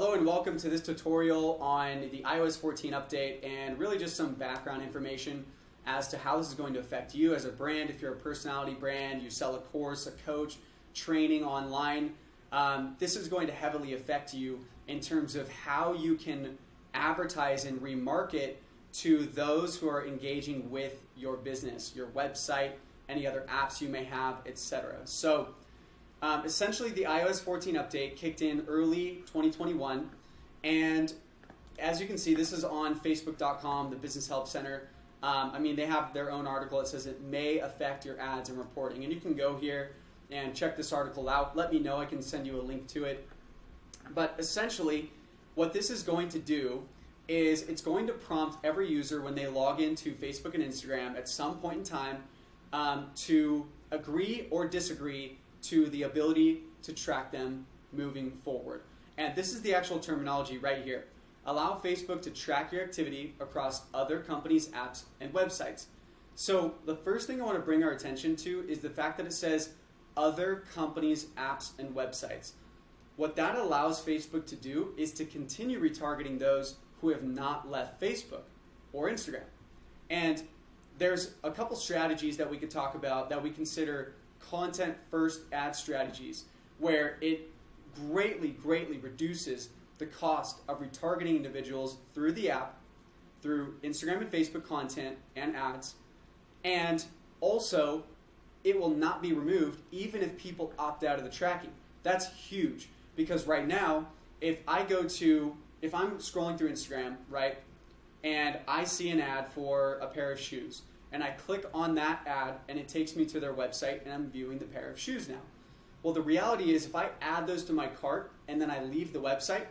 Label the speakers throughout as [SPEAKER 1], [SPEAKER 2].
[SPEAKER 1] Hello and welcome to this tutorial on the iOS 14 update and really just some background information as to how this is going to affect you as a brand. If you're a personality brand, you sell a course, a coach, training online, this is going to heavily affect you in terms of how you can advertise and remarket to those who are engaging with your business, your website, any other apps you may have, etc. So essentially, the iOS 14 update kicked in early 2021, and as you can see, this is on Facebook.com, the Business Help Center. They have their own article that says it may affect your ads and reporting, and you can go here and check this article out. Let me know, I can send you a link to it. But essentially, what this is going to do is it's going to prompt every user when they log into Facebook and Instagram at some point in time to agree or disagree to the ability to track them moving forward. And this is the actual terminology right here. Allow Facebook to track your activity across other companies' apps and websites. So the first thing I want to bring our attention to is the fact that it says other companies' apps and websites. What that allows Facebook to do is to continue retargeting those who have not left Facebook or Instagram. And there's a couple strategies that we could talk about that we consider content first ad strategies, where it greatly reduces the cost of retargeting individuals through the app, through Instagram and Facebook content and ads, and also it will not be removed even if people opt out of the tracking. That's huge, because right now if I'm scrolling through Instagram, right, and I see an ad for a pair of shoes, and I click on that ad and it takes me to their website and I'm viewing the pair of shoes now. Well, the reality is if I add those to my cart and then I leave the website,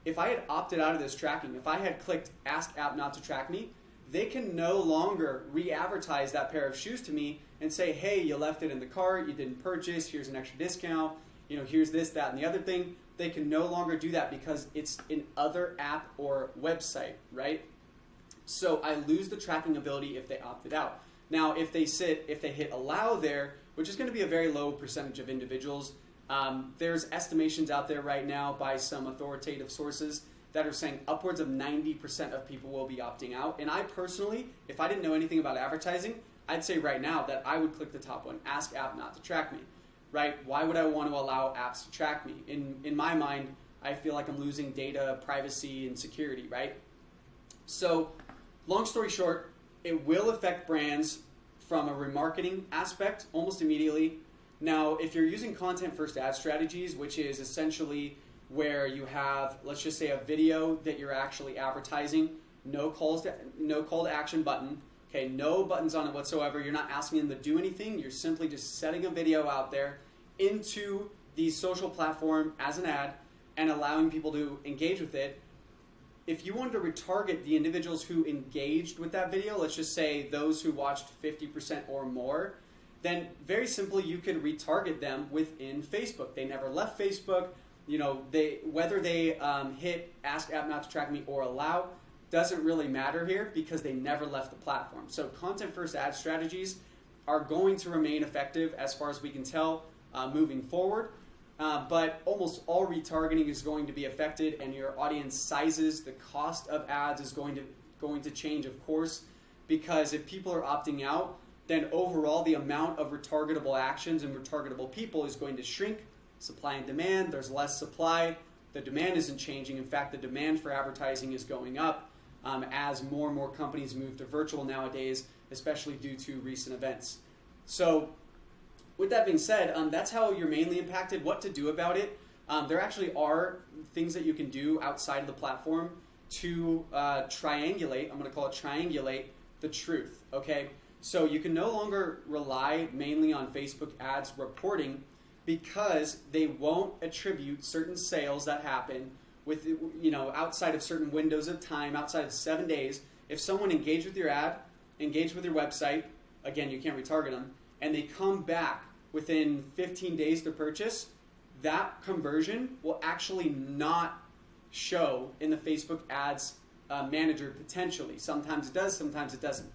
[SPEAKER 1] if I had opted out of this tracking, if I had clicked ask app not to track me, they can no longer re-advertise that pair of shoes to me and say, hey, you left it in the cart, you didn't purchase, here's an extra discount, here's this, that, and the other thing. They can no longer do that because it's an other app or website, right? So I lose the tracking ability if they opted out. Now, if they hit allow there, which is going to be a very low percentage of individuals, there's estimations out there right now by some authoritative sources that are saying upwards of 90% of people will be opting out. And I personally, if I didn't know anything about advertising, I'd say right now that I would click the top one, ask app not to track me, right? Why would I want to allow apps to track me? In my mind, I feel like I'm losing data, privacy, and security, right? So long story short, it will affect brands from a remarketing aspect almost immediately. Now, if you're using content first ad strategies, which is essentially where you have, let's just say, a video that you're actually advertising, no call to action button, okay, no buttons on it whatsoever. You're not asking them to do anything. You're simply just setting a video out there into the social platform as an ad and allowing people to engage with it. If you wanted to retarget the individuals who engaged with that video, let's just say those who watched 50% or more, then very simply you could retarget them within Facebook. They never left Facebook. Whether they hit ask app not to track me or allow doesn't really matter here because they never left the platform. So content first ad strategies are going to remain effective as far as we can tell moving forward. But almost all retargeting is going to be affected, and your audience sizes, the cost of ads is going to change, of course, because if people are opting out, then overall the amount of retargetable actions and retargetable people is going to shrink. Supply and demand, there's less supply. The demand isn't changing. In fact, the demand for advertising is going up as more and more companies move to virtual nowadays, especially due to recent events. So with that being said, that's how you're mainly impacted. What to do about it? There actually are things that you can do outside of the platform to triangulate. I'm going to call it triangulate the truth. Okay, so you can no longer rely mainly on Facebook ads reporting because they won't attribute certain sales that happen with outside of certain windows of time, outside of 7 days. If someone engaged with your ad, engaged with your website, again, you can't retarget them, and they come back within 15 days to purchase, that conversion will actually not show in the Facebook ads manager potentially. Sometimes it does, sometimes it doesn't.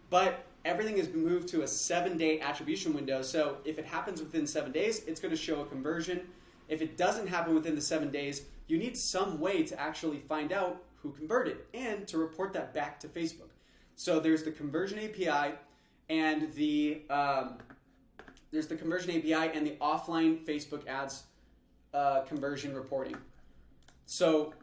[SPEAKER 1] But everything has been moved to a 7-day attribution window, so if it happens within 7 days, it's going to show a conversion. If it doesn't happen within the 7 days, you need some way to actually find out who converted and to report that back to Facebook. So there's the conversion API and the offline Facebook ads conversion reporting. So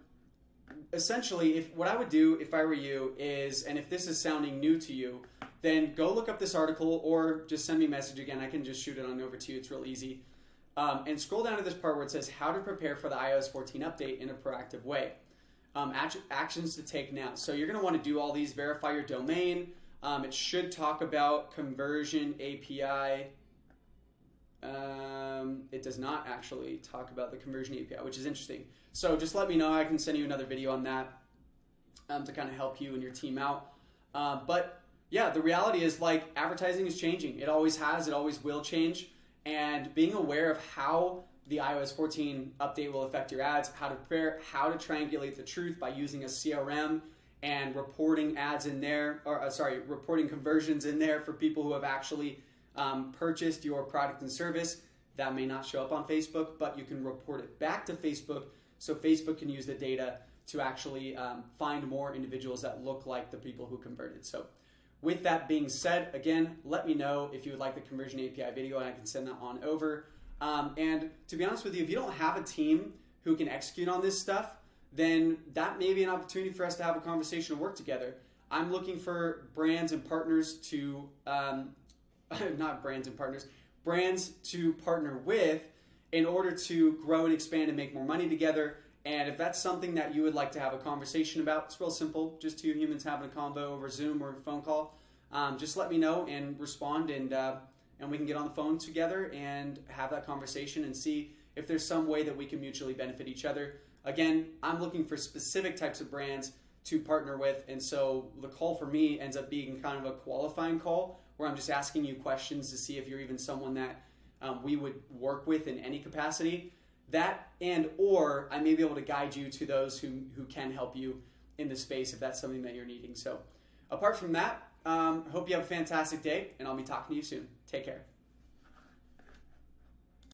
[SPEAKER 1] essentially, what I would do if I were you is, and if this is sounding new to you, then go look up this article or just send me a message again. I can just shoot it on over to you. It's real easy. And scroll down to this part where it says how to prepare for the iOS 14 update in a proactive way. Actions to take now. So you're going to want to do all these. Verify your domain. It should talk about conversion API. It does not actually talk about the conversion API, which is interesting. So just let me know. I can send you another video on that to kind of help you and your team out. But yeah, the reality is, like, advertising is changing. It always has. It always will change. And being aware of how the iOS 14 update will affect your ads, how to prepare, how to triangulate the truth by using a CRM and reporting ads in there, reporting conversions in there for people who have actually purchased your product and service. That may not show up on Facebook, but you can report it back to Facebook so Facebook can use the data to actually find more individuals that look like the people who converted. So with that being said, again, let me know if you would like the conversion API video and I can send that on over. And to be honest with you, if you don't have a team who can execute on this stuff, then that may be an opportunity for us to have a conversation and work together. I'm looking for brands and partners to, brands to partner with in order to grow and expand and make more money together. And if that's something that you would like to have a conversation about, it's real simple, just two humans having a convo over Zoom or a phone call. Just let me know and respond, and we can get on the phone together and have that conversation and see if there's some way that we can mutually benefit each other. Again, I'm looking for specific types of brands to partner with, and so the call for me ends up being kind of a qualifying call where I'm just asking you questions to see if you're even someone that we would work with in any capacity. That or I may be able to guide you to those who can help you in the space if that's something that you're needing. So apart from that, hope you have a fantastic day, and I'll be talking to you soon. Take care.